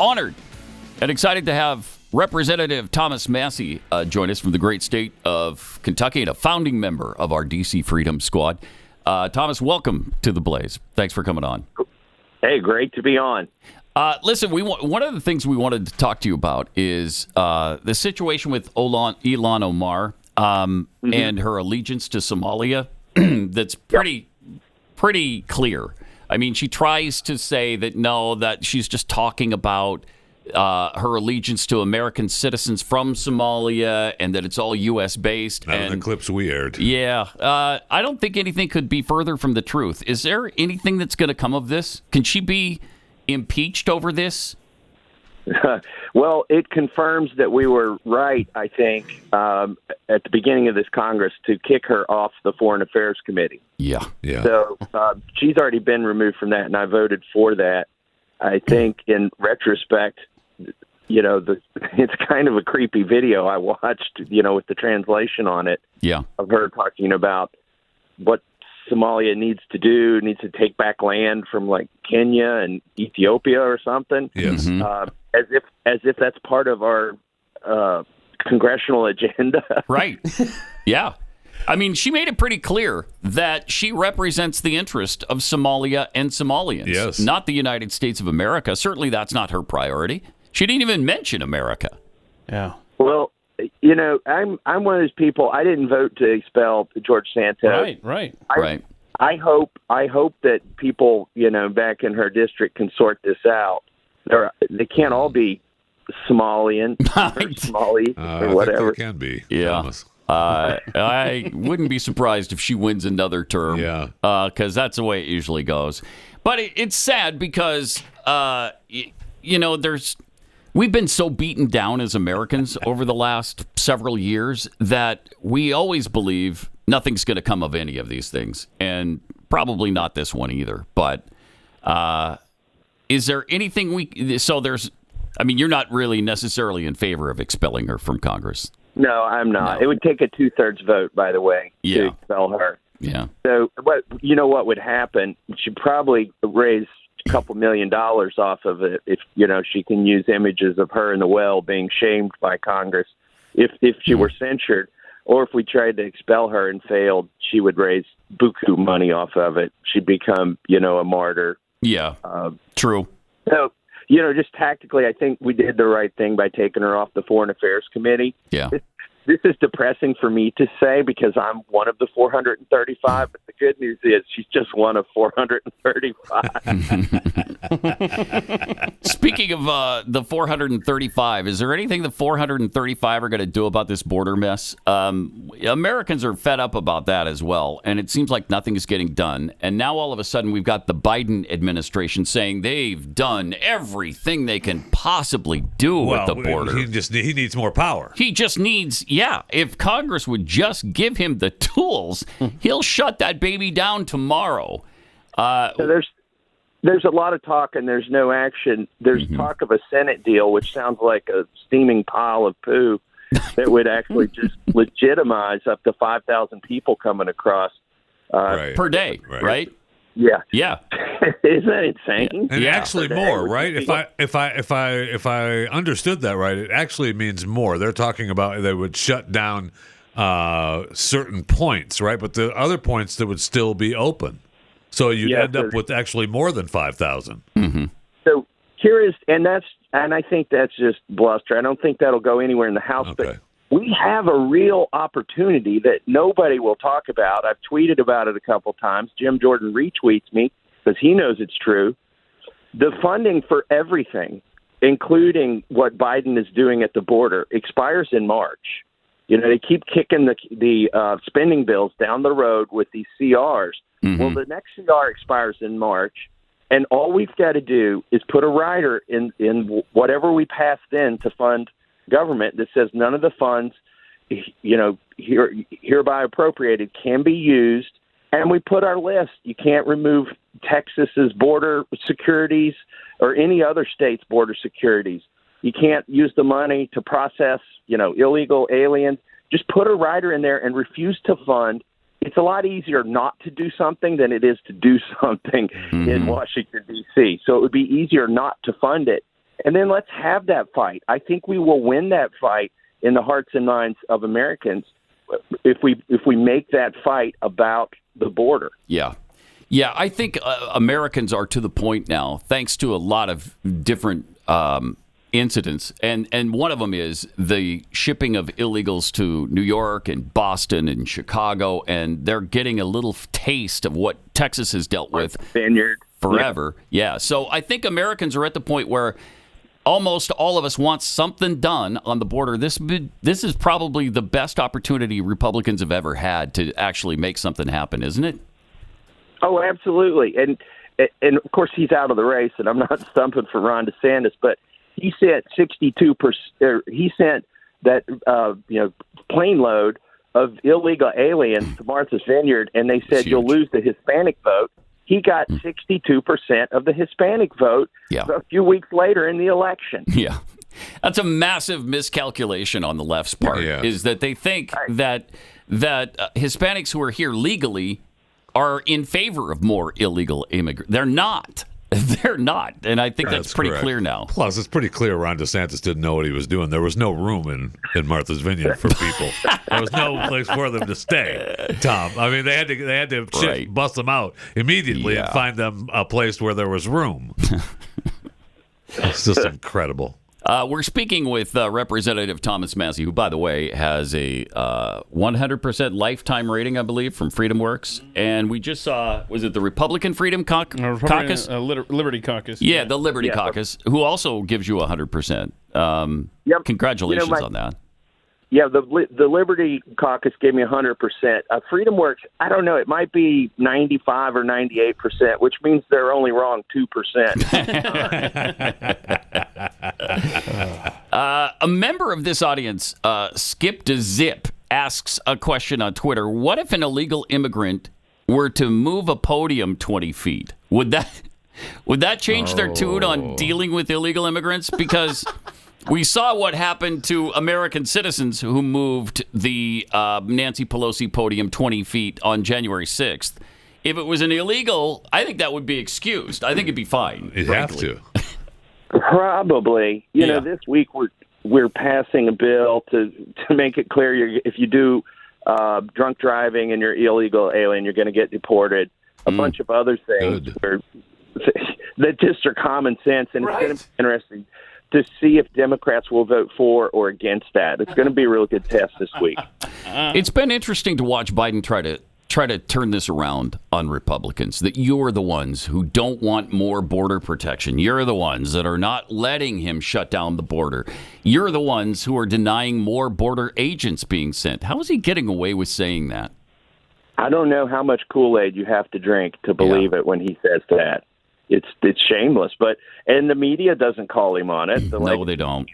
Honored and excited to have Representative Thomas Massie join us from the great state of Kentucky and a founding member of our D.C. Freedom Squad. Thomas, welcome to The Blaze. Thanks for coming on. Hey, great to be on. Listen, one of the things we wanted to talk to you about is the situation with Ilhan Omar and her allegiance to Somalia. That's pretty clear. I mean, she tries to say that she's just talking about her allegiance to American citizens from Somalia and that it's all U.S. based. And the clips we aired. Yeah. I don't think anything could be further from the truth. Is there anything that's going to come of this? Can she be impeached over this? Well, it confirms that we were right, I think, at the beginning of this Congress to kick her off the Foreign Affairs Committee. Yeah. So she's already been removed from that, and I voted for that. I think in retrospect, it's kind of a creepy video I watched, with the translation on it. Yeah. Of her talking about what Somalia needs to take back land from like Kenya and Ethiopia or something. Yes. Mm-hmm. As if that's part of our congressional agenda. Right. Yeah. I mean, she made it pretty clear that she represents the interest of Somalia and Somalians, yes, not the United States of America. Certainly that's not her priority. She didn't even mention America. Yeah. Well, I'm one of those people. I didn't vote to expel George Santos. Right. I hope that people, back in her district can sort this out. They can't all be Somalian or Somali or whatever. I think there can be. Yeah. I wouldn't be surprised if she wins another term. Yeah. Because that's the way it usually goes. But it's sad because, we've been so beaten down as Americans over the last several years that we always believe nothing's going to come of any of these things. And probably not this one either. But is there anything you're not really necessarily in favor of expelling her from Congress. No, I'm not. No. It would take a 2/3 vote, by the way, to expel her. Yeah. So what would happen? She'd probably raise a couple $1 million off of it if she can use images of her in the well being shamed by Congress. If she were censured, or if we tried to expel her and failed, she would raise buku money off of it. She'd become a martyr. Yeah. True. So. Just tactically, I think we did the right thing by taking her off the Foreign Affairs Committee. Yeah. This is depressing for me to say because I'm one of the 435, but the good news is she's just one of 435. Speaking of the 435, is there anything the 435 are going to do about this border mess? Americans are fed up about that as well, and it seems like nothing is getting done. And now all of a sudden we've got the Biden administration saying they've done everything they can possibly do with the border. He needs more power. He just needs... Yeah, if Congress would just give him the tools, he'll shut that baby down tomorrow. So there's a lot of talk and there's no action. There's talk of a Senate deal, which sounds like a steaming pile of poo that would actually just legitimize up to 5,000 people coming across per day, right? Yeah. Isn't that insane? And actually more, right? If I understood that right, it actually means more. They're talking about they would shut down certain points, right? But the other points that would still be open. So you'd end up with actually more than 5,000. Mm-hmm. So here is, and I think that's just bluster. I don't think that'll go anywhere in the House, but we have a real opportunity that nobody will talk about. I've tweeted about it a couple times. Jim Jordan retweets me because he knows it's true. The funding for everything, including what Biden is doing at the border, expires in March. They keep kicking the spending bills down the road with these CRs. Mm-hmm. Well, the next CR expires in March, and all we've got to do is put a rider in whatever we pass then to fund government that says none of the funds, hereby appropriated can be used, and we put our list. You can't remove Texas's border securities or any other state's border securities. You can't use the money to process, illegal aliens. Just put a rider in there and refuse to fund. It's a lot easier not to do something than it is to do something in Washington, D.C. So it would be easier not to fund it. and then let's have that fight. I think we will win that fight in the hearts and minds of Americans if we make that fight about the border. Yeah. Yeah, I think Americans are to the point now, thanks to a lot of different incidents, and one of them is the shipping of illegals to New York and Boston and Chicago, and they're getting a little taste of what Texas has dealt with Vineyard forever. Yeah, so I think Americans are at the point where almost all of us want something done on the border. This is probably the best opportunity Republicans have ever had to actually make something happen, isn't it? Oh, absolutely. And of course, he's out of the race, and I'm not stumping for Ron DeSantis, but he sent 62%. He sent that plane load of illegal aliens to Martha's Vineyard, and they said you'll lose the Hispanic vote. He got 62% of the Hispanic vote a few weeks later in the election. Yeah. That's a massive miscalculation on the left's part, is that they think that Hispanics who are here legally are in favor of more illegal immigrants. They're not. They're not. And I think that's pretty clear now. Plus, it's pretty clear Ron DeSantis didn't know what he was doing. There was no room in Martha's Vineyard for people. There was no place for them to stay, Tom. I mean, they had to bust them out immediately and find them a place where there was room. It's just incredible. We're speaking with Representative Thomas Massie, who, by the way, has a 100% lifetime rating, I believe, from FreedomWorks. And we just saw, was it the Republican Freedom Caucus? Liberty Caucus. Yeah, the Liberty Caucus, who also gives you 100%. Congratulations on that. Yeah, the Liberty Caucus gave me 100%. FreedomWorks, I don't know, it might be 95 or 98%, which means they're only wrong 2%. A member of this audience, Skip to Zip, asks a question on Twitter. What if an illegal immigrant were to move a podium 20 feet? Would that change their tune on dealing with illegal immigrants? Because we saw what happened to American citizens who moved the Nancy Pelosi podium 20 feet on January 6th. If it was an illegal, I think that would be excused. I think it'd be fine. You'd have to. Probably. You know, this week we're passing a bill to make it clear if you do drunk driving and you're illegal alien, you're going to get deported. A bunch of other things that just are common sense, and it's going to be interesting to see if Democrats will vote for or against that. It's going to be a real good test this week. It's been interesting to watch Biden try to turn this around on Republicans, that you're the ones who don't want more border protection. You're the ones that are not letting him shut down the border. You're the ones who are denying more border agents being sent. How is he getting away with saying that? I don't know how much Kool-Aid you have to drink to believe it when he says that. It's shameless, and the media doesn't call him on it. No, they don't.